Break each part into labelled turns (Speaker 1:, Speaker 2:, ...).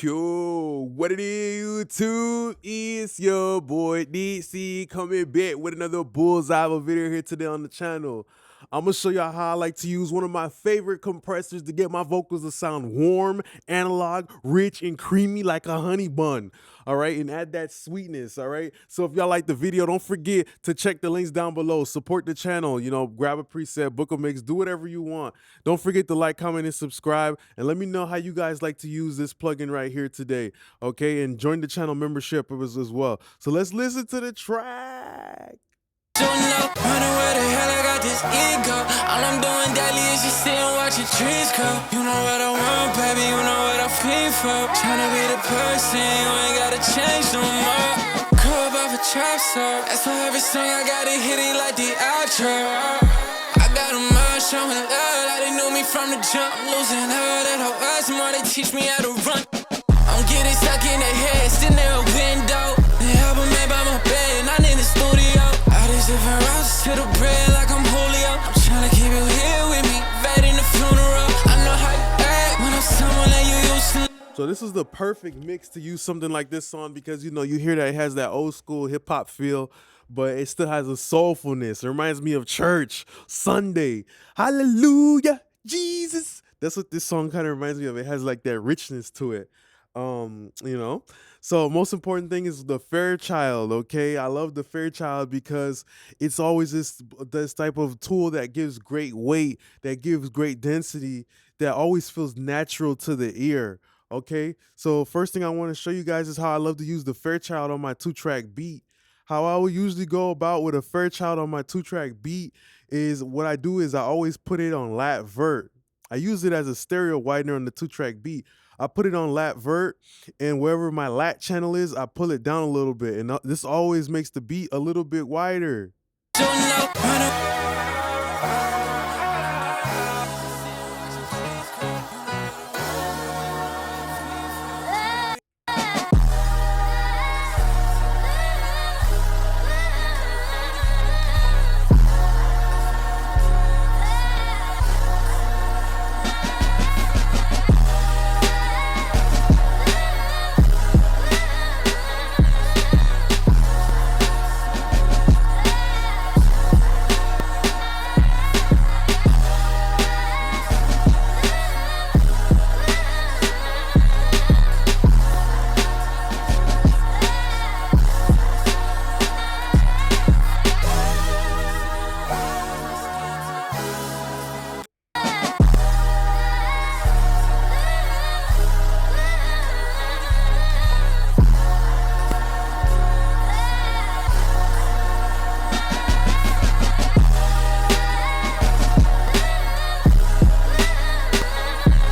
Speaker 1: Yo, what it is, YouTube? It's your boy DC coming back with another bullseye of a video here today on the channel. I'm gonna show y'all how I like to use one of my favorite compressors to get my vocals to sound warm, analog, rich, and creamy like a honey bun. All right, and add that sweetness. All right. So if y'all like the video, don't forget to check the links down below. Support the channel. You know, grab a preset, book a mix, do whatever you want. Don't forget to like, comment, and subscribe. And let me know how you guys like to use this plugin right here today. Okay, and join the channel membership as well. So let's listen to the track.
Speaker 2: Running where the hell I got this ego. All I'm doing daily is just sit and watch your trees grow. You know what I want, baby, you know what I feel for. Tryna be the person, you ain't gotta change no more. Grew up off a trap song, that's why every song I gotta hit it like the outro. I got a mind showing love, like they knew me from the jump. I'm losing all that whole eyes, more they teach me how to run. I'm getting stuck in the head, sitting there a window. The album made by my bed, and I'm in the studio. Different routes to the bread like I'm Julio. I'm tryna keep you here with me, vet in the funeral. I know how you act when I'm someone that you used to.
Speaker 1: So this is the perfect mix to use something like this on because, you know, you hear that it has that old school hip hop feel, but it still has a soulfulness. It reminds me of church, Sunday, hallelujah, Jesus. That's what this song kind of reminds me of. It has like that richness to it. You know, so most important thing is the Fairchild. Okay, I love the Fairchild because it's always this type of tool that gives great weight, that gives great density, that always feels natural to the ear. Okay, so first thing I want to show you guys is how I love to use the Fairchild on my 2-track beat. How I would usually go about with a Fairchild on my 2-track beat is what I do is I always put it on lat vert. I use it as a stereo widener on the 2-track beat. I put it on lat vert, and wherever my lat channel is, I pull it down a little bit, and this always makes the beat a little bit wider.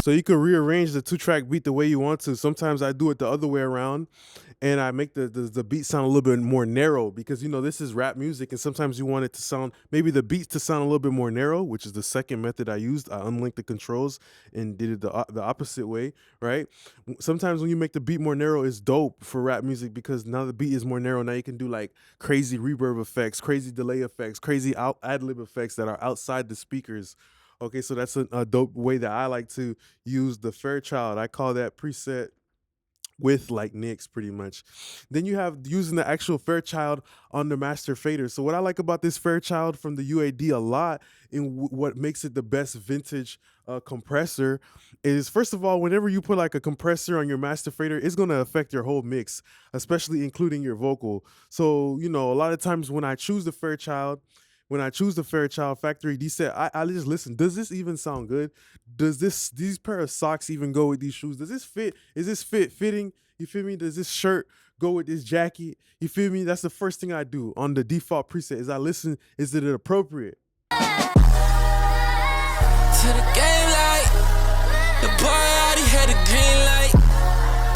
Speaker 1: So you can rearrange the 2-track beat the way you want to. Sometimes I do it the other way around, and I make the beat sound a little bit more narrow because, you know, this is rap music, and sometimes you want it to sound, maybe the beats to sound a little bit more narrow, which is the second method I used. I unlinked the controls and did it the opposite way, right? Sometimes when you make the beat more narrow, it's dope for rap music because now the beat is more narrow. Now you can do like crazy reverb effects, crazy delay effects, crazy ad-lib effects that are outside the speakers. Okay, so that's a dope way that I like to use the Fairchild. I call that preset with MixLikeNix pretty much. Then you have using the actual Fairchild on the master fader. So what I like about this Fairchild from the UAD a lot and what makes it the best vintage compressor is, first of all, whenever you put like a compressor on your master fader, it's going to affect your whole mix, especially including your vocal. So, you know, a lot of times when I choose the Fairchild, factory D set, I just listen. Does this even sound good? Does these pair of socks even go with these shoes? Does this fit? Is this fitting? You feel me? Does this shirt go with this jacket? You feel me? That's the first thing I do on the default preset is I listen. Is it appropriate?
Speaker 2: To the game light, the boy already had a green light.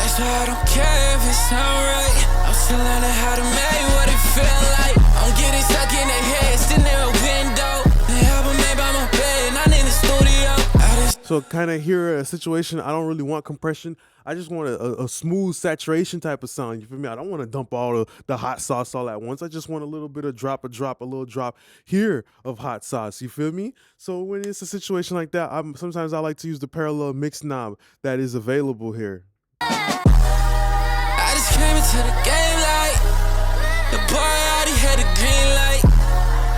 Speaker 2: That's why I don't care if it sound right. I'm still learning how to make what it feel like. I'm getting stuck in the head, sitting there a window. The album made by my bed, and I'm in the studio.
Speaker 1: So kind of here a situation, I don't really want compression. I just want a smooth saturation type of sound. You feel me? I don't want to dump all the hot sauce all at once. I just want a little bit of a little drop here of hot sauce. You feel me? So when it's a situation like that, sometimes I like to use the parallel mix knob that is available here.
Speaker 2: I just came into the game like the boy already had the green light.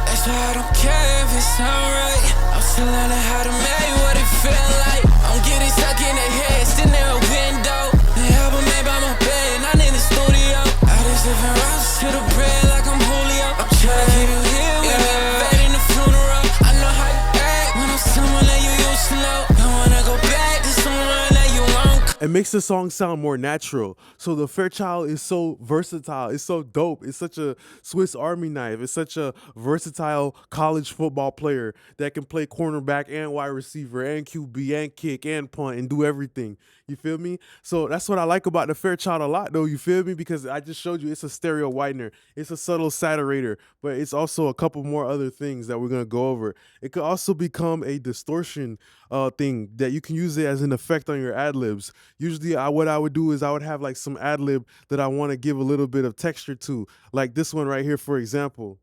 Speaker 2: That's why I don't care if it sound right. I'm still learning how to make what it feel like. I'm getting stuck in the head, sitting there a window. The album made by my bed, and I'm in the studio. I just living routes to the bread like I'm Julio. I'm trying to keep you here with me, fed in the funeral. I know how you act when I'm someone that you used to know. Don't wanna go back to someone that you won't.
Speaker 1: It makes the song sound more natural. So the Fairchild is so versatile. It's so dope. It's such a Swiss Army knife. It's such a versatile college football player that can play cornerback and wide receiver and QB and kick and punt and do everything. You feel me? So that's what I like about the Fairchild a lot, though. You feel me? Because I just showed you it's a stereo widener. It's a subtle saturator, but it's also a couple more other things that we're going to go over. It could also become a distortion thing that you can use it as an effect on your ad-libs. Usually what I would do is I would have like some ad-lib that I want to give a little bit of texture to, like this one right here, for example.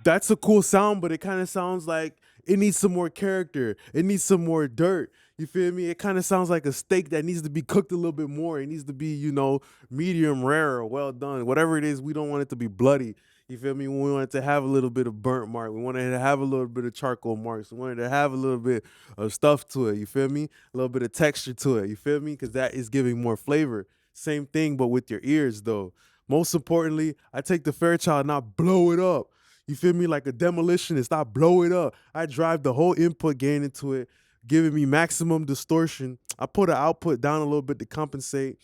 Speaker 1: That's a cool sound, but it kind of sounds like it needs some more character. It needs some more dirt. You feel me? It kind of sounds like a steak that needs to be cooked a little bit more. It needs to be, you know, medium rare or well done. Whatever it is, we don't want it to be bloody. You feel me? We want it to have a little bit of burnt mark. We want it to have a little bit of charcoal marks. We want it to have a little bit of stuff to it. You feel me? A little bit of texture to it. You feel me? Because that is giving more flavor. Same thing, but with your ears, though. Most importantly, I take the Fairchild and I blow it up. You feel me? Like a demolitionist, I blow it up. I drive the whole input gain into it, giving me maximum distortion. I put the output down a little bit to compensate.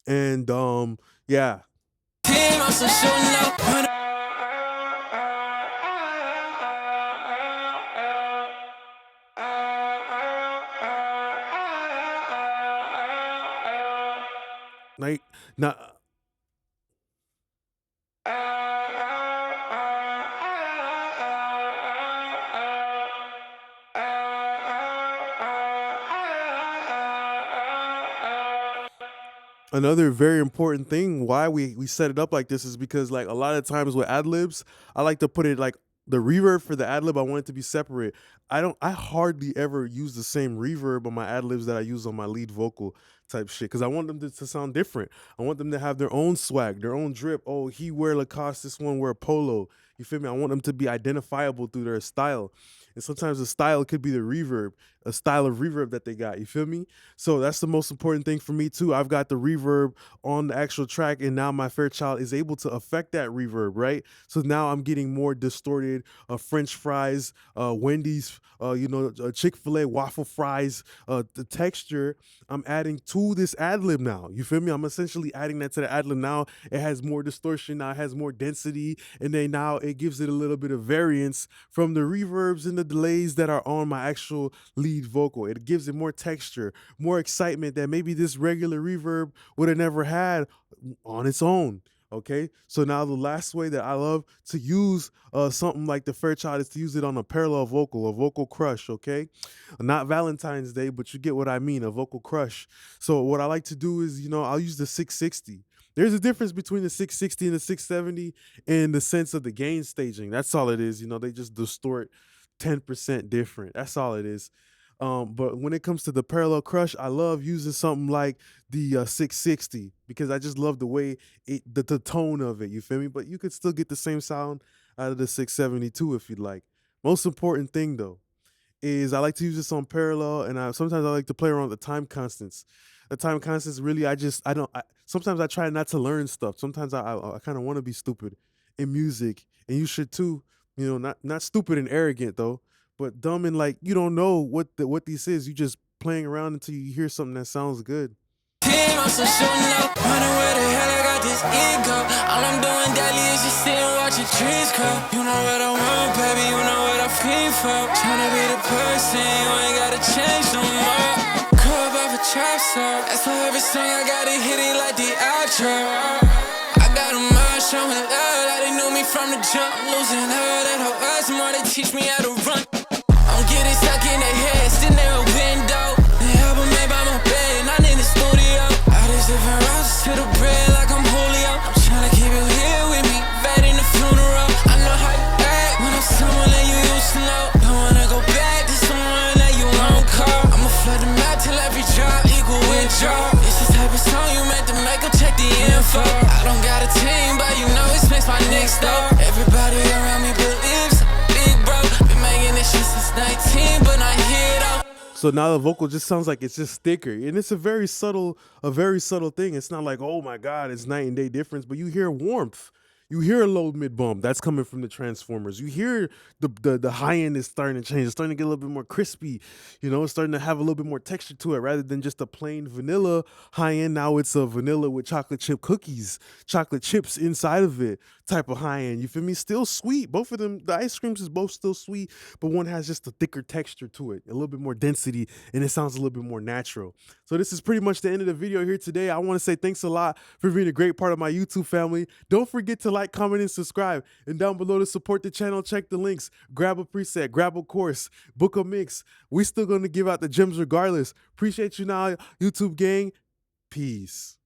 Speaker 1: And yeah. Like, now, another very important thing why we set it up like this is because like a lot of times with ad-libs, I like to put it like the reverb for the ad-lib, I want it to be separate. I hardly ever use the same reverb on my ad-libs that I use on my lead vocal type shit because I want them to sound different. I want them to have their own swag, their own drip. Oh, he wear Lacoste, this one wear Polo. You feel me? I want them to be identifiable through their style. And sometimes the style could be the reverb, a style of reverb that they got. You feel me? So that's the most important thing for me too. I've got the reverb on the actual track, and now my Fairchild is able to affect that reverb, right? So now I'm getting more distorted French fries, Wendy's, Chick-fil-A waffle fries, the texture I'm adding to this ad-lib now. You feel me? I'm essentially adding that to the ad-lib now. It has more distortion, now it has more density, and then now it gives it a little bit of variance from the reverbs and the delays that are on my actual lead vocal. It gives it more texture, more excitement that maybe this regular reverb would have never had on its own. Okay, so now the last way that I love to use something like the Fairchild is to use it on a parallel vocal, a vocal crush. Okay, not Valentine's Day, but you get what I mean, a vocal crush. So what I like to do is, I'll use the 660. There's a difference between the 660 and the 670 in the sense of the gain staging. That's all it is. They just distort 10% different. That's all it is. But when it comes to the parallel crush, I love using something like the 660 because I just love the way the tone of it. You feel me? But you could still get the same sound out of the 672 if you'd like. Most important thing though is I like to use this on parallel, and sometimes I like to play around with the time constants. The time constants really, sometimes I try not to learn stuff. Sometimes I kind of want to be stupid in music, and you should too. Not stupid and arrogant though, but dumb and like you don't know what this is. You just playing around until you hear something that sounds good.
Speaker 2: Wondering where the hell I got this ego. All I'm doing daily is just sit and watch the trees grow. You know what I want, baby, you know what I feel for. Tryna be the person, you ain't gotta change no more. Club off a trap song, that's why every song I gotta hit it like the outro. I got a mind showing love, like they knew me from the jump. Losing her, that whole us more, they teach me how to run. I'm getting stuck in their head, sitting there a window. The album made by my bed, and I'm in the studio. I just living routes to the bread like I'm Julio. I'm tryna fuck. I don't got a team, but you know it makes my next though. Everybody around me believes I'm big bro. Been making this shit since 19, but not here though.
Speaker 1: So now the vocal just sounds like it's just thicker, and it's a very subtle thing. It's not like, oh my God, it's night and day difference, but you hear warmth. You hear a low mid bump that's coming from the transformers. You hear the high end is starting to change. It's starting to get a little bit more crispy. You know, it's starting to have a little bit more texture to it rather than just a plain vanilla high end. Now it's a vanilla with chocolate chip cookies, chocolate chips inside of it type of high end. You feel me? Still sweet. Both of them, the ice creams is both still sweet, but one has just a thicker texture to it, a little bit more density, and it sounds a little bit more natural. So this is pretty much the end of the video here today. I want to say thanks a lot for being a great part of my YouTube family. Don't forget to like, comment, and subscribe. And down below to support the channel, check the links. Grab a preset, grab a course, book a mix. We still going to give out the gems regardless. Appreciate you now, YouTube gang. Peace.